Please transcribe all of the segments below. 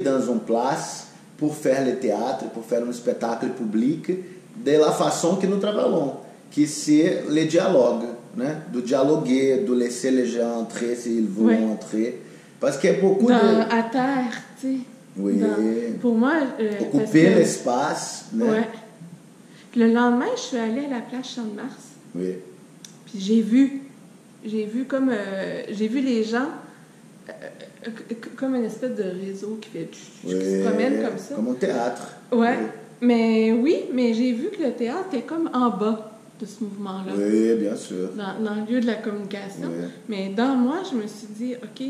dans une place pour faire le théâtre, pour faire un spectacle public de la façon que nous travaillons, que c'est le dialogue, né? Do dialoguer, de laisser les gens entrer s'ils veulent entrer. Parce qu'il y a beaucoup à terre, tu sais. Oui. Pour moi... occuper l'espace. Né? Ouais. Puis le lendemain, je suis allée à la plage Champ-de-Mars. Oui. Puis j'ai vu les gens comme une espèce de réseau qui se promène comme ça. Comme au théâtre. Ouais. Mais j'ai vu que le théâtre est comme en bas de ce mouvement-là. Oui, bien sûr. Dans le lieu de la communication. Oui. Mais dans moi, je me suis dit, OK,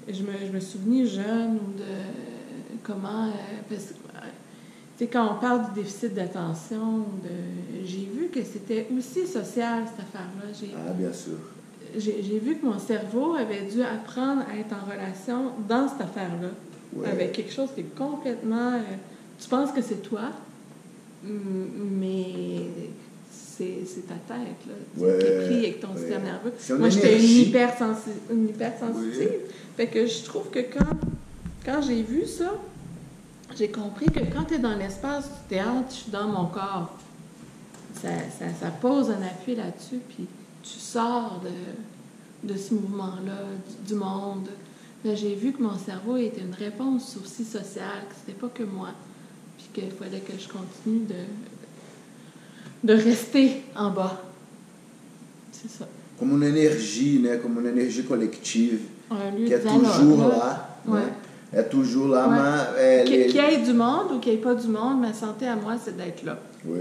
je me souvenais jeune de comment... parce que, tu sais, quand on parle du déficit d'attention, j'ai vu que c'était aussi social, cette affaire-là. Bien sûr. J'ai vu que mon cerveau avait dû apprendre à être en relation dans cette affaire-là, avec quelque chose qui est complètement... tu penses que c'est toi, mais c'est ta tête, là, qui est pris avec ton système nerveux. Moi, j'étais une hypersensitive. Fait que je trouve que quand j'ai vu ça, j'ai compris que quand tu es dans l'espace du théâtre, je suis dans mon corps. Ça pose un appui là-dessus, puis tu sors de ce mouvement-là, du monde. Là, j'ai vu que mon cerveau était une réponse aussi sociale, que c'était pas que moi, puis qu'il fallait que je continue de rester en bas. C'est ça. Comme une énergie, né? Comme une énergie collective, qui est toujours là. Ouais. É toujours là, mais... Qu'il y ait du monde ou qu'il n'y ait pas du monde, ma santé à moi, c'est d'être là. Oui.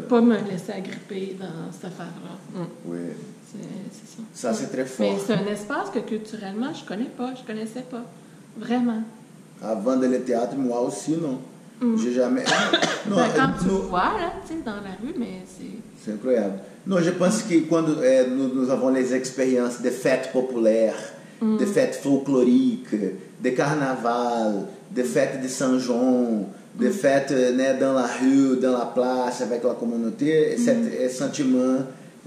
Pas me laisser agripper dans cette affaire-là. Oui. C'est ça. Ça, c'est très fort. Mais c'est un espace que culturellement, je connaissais pas. Vraiment. Avant de le théâtre, moi aussi, non. J'ai jamais... non, quand tu vois, là, tu sais, dans la rue, mais c'est... C'est incroyable. Non, je pense que quando nous avons les expériences de fêtes populaires, de fêtes folcloriques, de carnaval, de fêtes de Saint Jean, de fêtes dans la rue, dans la place, avec la communauté, ce sentiment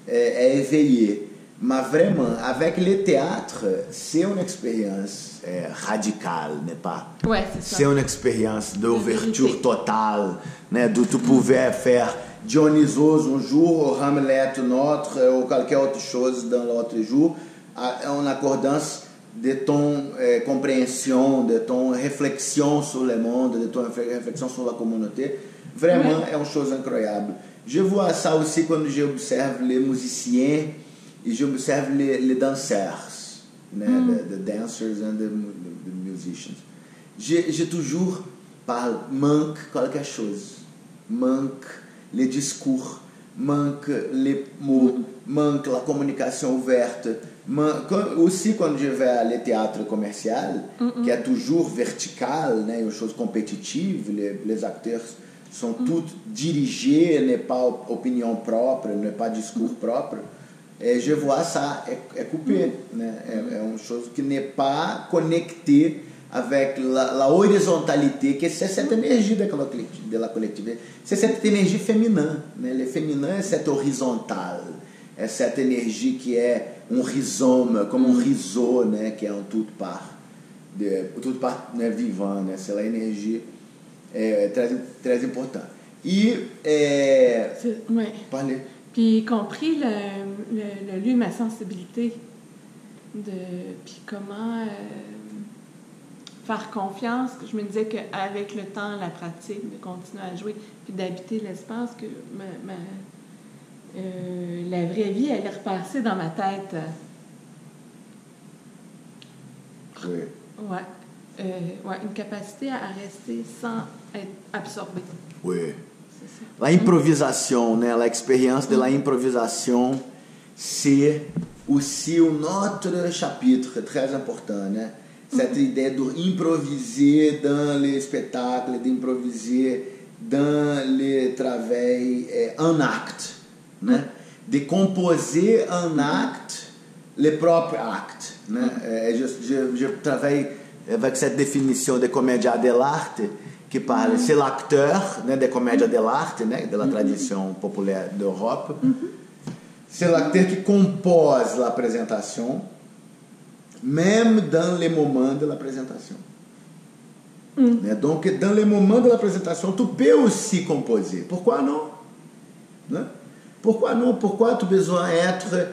est éveillé. Mais vraiment, avec le théâtre, c'est une expérience radicale, n'est-ce pas? Oui, c'est ça. C'est une expérience d'ouverture totale, né? De tu pouvais faire Dionysos un jour, ou Hamlet un autre, ou qualquer autre chose dans l'autre jour, en accordance de ton compréhension, de ton réflexion sur le monde, de ton réflexion sur la communauté. Vraiment, é une chose incroyable. Je vois ça aussi quand j'observe les musiciens et j'observe les danseurs, né? The dancers and the musicians. Je toujours parle, manque quelque chose. Manque les discours, manque les mots, manque la communication ouverte. Aussi, quand je vais à le théâtre commercial, qui est toujours vertical, né? Une chose compétitive, les acteurs sont tous dirigés, n'est pas opinion propre, n'est pas discours propre. Et je vois ça, est coupé. Né? É une chose qui n'est pas connectée avec la horizontalité, que c'est cette énergie de la collectivité. C'est cette énergie féminine. Né? Le féminin é cette horizontale. É cette énergie qui est un rhizome, comme un riseau, né? Qui est en toute part. Toute part, né? Vivant. Né? C'est l'énergie très, très importante. Et... Oui. Parlez. Puis, y compris le lieu de ma sensibilité. Puis comment faire confiance. Je me disais qu'avec le temps, la pratique, de continuer à jouer, puis d'habiter l'espace, que la vraie vie allait repasser dans ma tête. Oui. Ouais, une capacité à rester sans être absorbée. Oui. C'est ça. La improvisation, né? La expérience de la improvisation, c'est aussi un autre chapitre très important, né? Cette idée d'improviser dans les spectacles, d'improviser dans les travail en acte, né? De composer en acte le propre acte. Né? Je travaille avec cette définition de comédia dell'arte qui parle, c'est l'acteur, né, de comédia dell'arte, né, de la tradition populaire d'Europe. C'est l'acteur qui compose la présentation, même dans les moments de la présentation. Donc, dans les moments de la présentation, tu peux aussi composer. Pourquoi non? Pourquoi non? Pourquoi tu as besoin d'être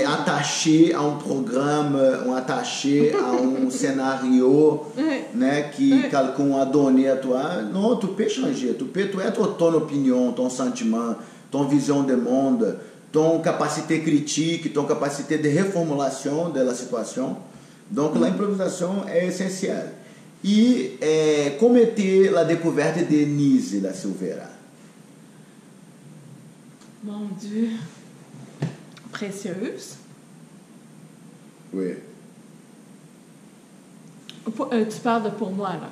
attaché à un programme, ou attaché à un scénario que quelqu'un a donné à toi? Non, tu peux changer. Tu peux être ton opinion, ton sentiment, ton vision du monde, ton capacité critique, ton capacité de reformulation de la situation. Donc, l'improvisation est essentielle. E cometer a découverte de Nise da Silveira. Mon Dieu. Précieuse. Oui. Tu parles de pour moi, là.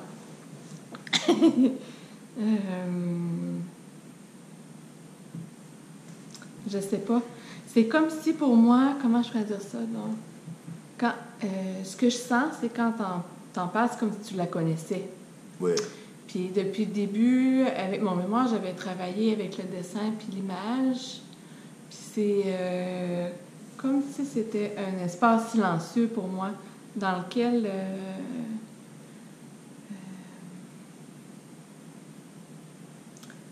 Je sais pas. C'est comme si pour moi, comment je pourrais dire ça, donc, quand, ce que je sens, c'est quand t'en passes comme si tu la connaissais. Oui. Puis depuis le début, avec mon mémoire, j'avais travaillé avec le dessin puis l'image. Puis c'est comme si c'était un espace silencieux pour moi, dans lequel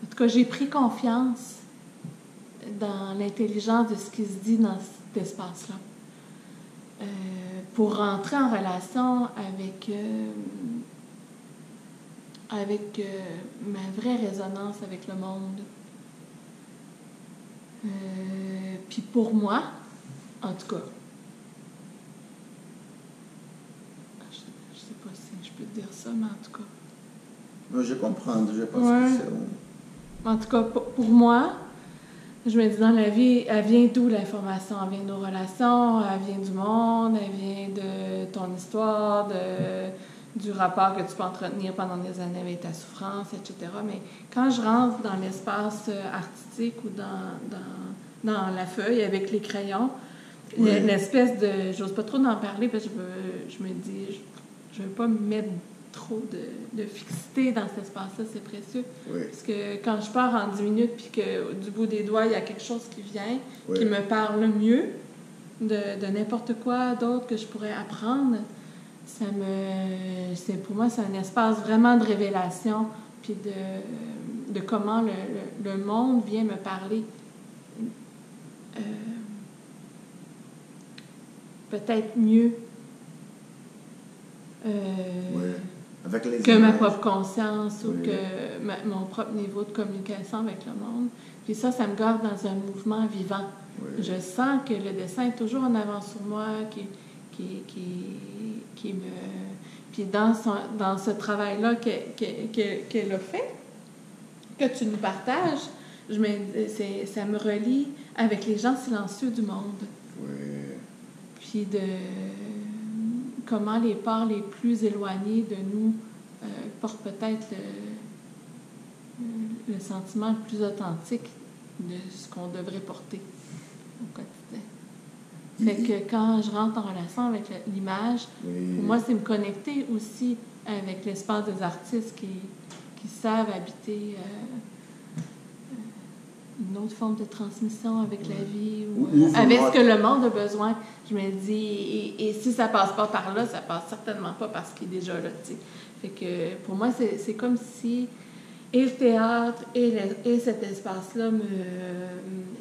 en tout cas, j'ai pris confiance dans l'intelligence de ce qui se dit dans cet espace-là. Pour rentrer en relation avec ma vraie résonance avec le monde. Puis pour moi, en tout cas, je sais pas si je peux te dire ça, mais en tout cas. Non, je comprends, je pense que c'est... En tout cas, pour moi, je me dis dans la vie, elle vient d'où l'information? Elle vient de nos relations, elle vient du monde, elle vient de ton histoire, du rapport que tu peux entretenir pendant des années avec ta souffrance, etc. Mais quand je rentre dans l'espace artistique ou dans la feuille avec les crayons, l'espèce de... J'ose pas trop en parler parce que je me dis, je veux pas me mettre trop de fixité dans cet espace-là, c'est précieux. Oui. Parce que quand je pars en 10 minutes puis que du bout des doigts, il y a quelque chose qui vient, qui me parle mieux de n'importe quoi d'autre que je pourrais apprendre, pour moi, c'est un espace vraiment de révélation puis de comment le monde vient me parler. Peut-être mieux avec les que images. ma propre conscience ou que mon propre niveau de communication avec le monde. Puis ça me garde dans un mouvement vivant. Oui. Je sens que le dessin est toujours en avant sur moi, qui me... Puis dans ce travail-là qu'elle a fait, que tu nous partages, ça me relie avec les gens silencieux du monde. Oui. Puis de comment les parts les plus éloignées de nous portent peut-être le sentiment le plus authentique de ce qu'on devrait porter au quotidien. Fait que quand je rentre en relation avec l'image, pour moi, c'est me connecter aussi avec l'espace des artistes qui savent habiter une autre forme de transmission avec la vie ou avec ce que le monde a besoin. Je me dis, et si ça passe pas par là, ça passe certainement pas parce qu'il est déjà là, tu sais. Fait que pour moi, c'est comme si et le théâtre et cet espace-là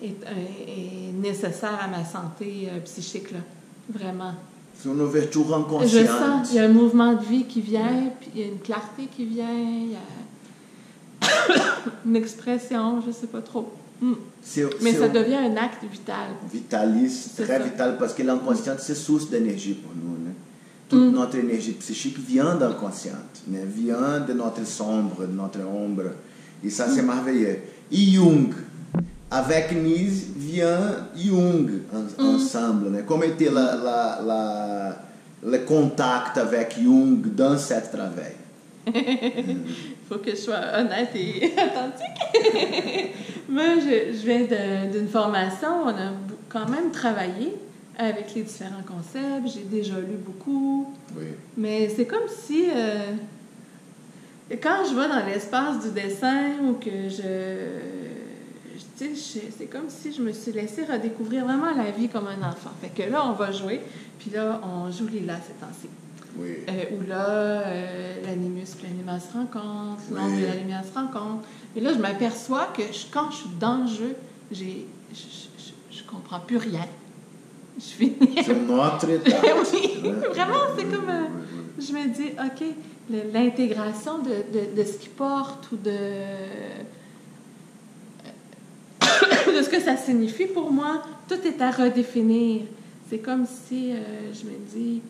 est nécessaire à ma santé psychique, là. Vraiment. C'est une ouverture inconsciente. Je sens, il y a un mouvement de vie qui vient, puis il y a une clarté qui vient, il y a une expression, je sais pas trop. Mais ça devient un acte vital. Vitaliste, très vital, parce que l'inconscient, c'est source d'énergie pour nous. Né? Toute notre énergie psychique vient de l'inconscient, né? Vient de notre sombre, de notre ombre. Et ça, c'est merveilleux. Et Jung, avec Nise, vient Jung ensemble. Né? Comment était le contact avec Jung dans ce travail? Il faut que je sois honnête et authentique. Moi, je viens d'une formation, on a quand même travaillé avec les différents concepts, j'ai déjà lu beaucoup, mais c'est comme si, quand je vais dans l'espace du dessin ou que c'est comme si je me suis laissée redécouvrir vraiment la vie comme un enfant. Fait que là, on va jouer, puis là, on joue Lila ces temps-ci. où là, l'animus et l'animal se rencontrent, l'ombre et la lumière se rencontrent. Et là, je m'aperçois que quand je suis dans le jeu, je comprends plus rien. Je finis. C'est notre état. Oui, vraiment, c'est comme... je me dis, OK, l'intégration de ce qui porte ou de ce que ça signifie pour moi, tout est à redéfinir. C'est comme si je me dis...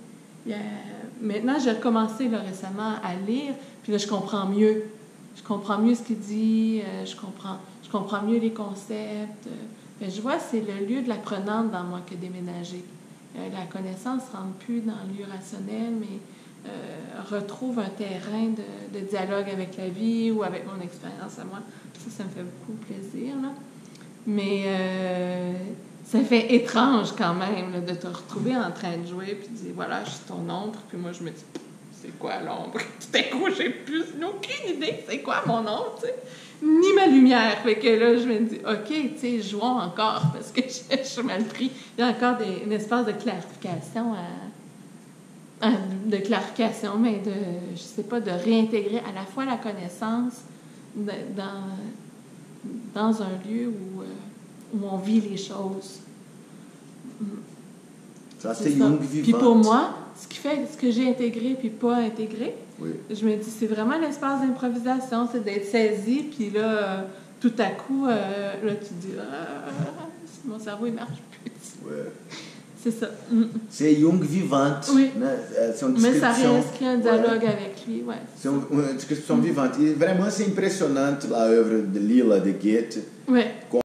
maintenant, j'ai recommencé là, récemment à lire, puis là, je comprends mieux. Je comprends mieux ce qu'il dit, je comprends mieux les concepts. Je vois, c'est le lieu de l'apprenante dans moi qui a déménagé. La connaissance ne rentre plus dans le lieu rationnel, mais retrouve un terrain de dialogue avec la vie ou avec mon expérience à moi. Ça me fait beaucoup plaisir, là. Mais ça fait étrange quand même là, de te retrouver en train de jouer puis de dire, voilà, je suis ton ombre. Puis moi, je me dis, c'est quoi l'ombre? Tout à coup, j'ai plus aucune idée c'est quoi mon ombre, tu sais. Ni ma lumière. Fait que là, je me dis, OK, tu sais, jouons encore parce que je suis mal pris. Il y a encore une espèce de clarification mais je sais pas, de réintégrer à la fois la connaissance dans un lieu où on vit les choses. Ça, c'est Jung vivant. Puis pour moi, ce que j'ai intégré puis pas intégré, je me dis, c'est vraiment l'espace d'improvisation, c'est d'être saisi, puis là, tout à coup, là, tu te dis, mon cerveau, il marche plus. C'est ça. C'est Jung vivante. Oui. Mais ça réinscrit un dialogue avec lui, C'est une description vivante. Et vraiment, c'est impressionnant, l'œuvre de Lila de Goethe.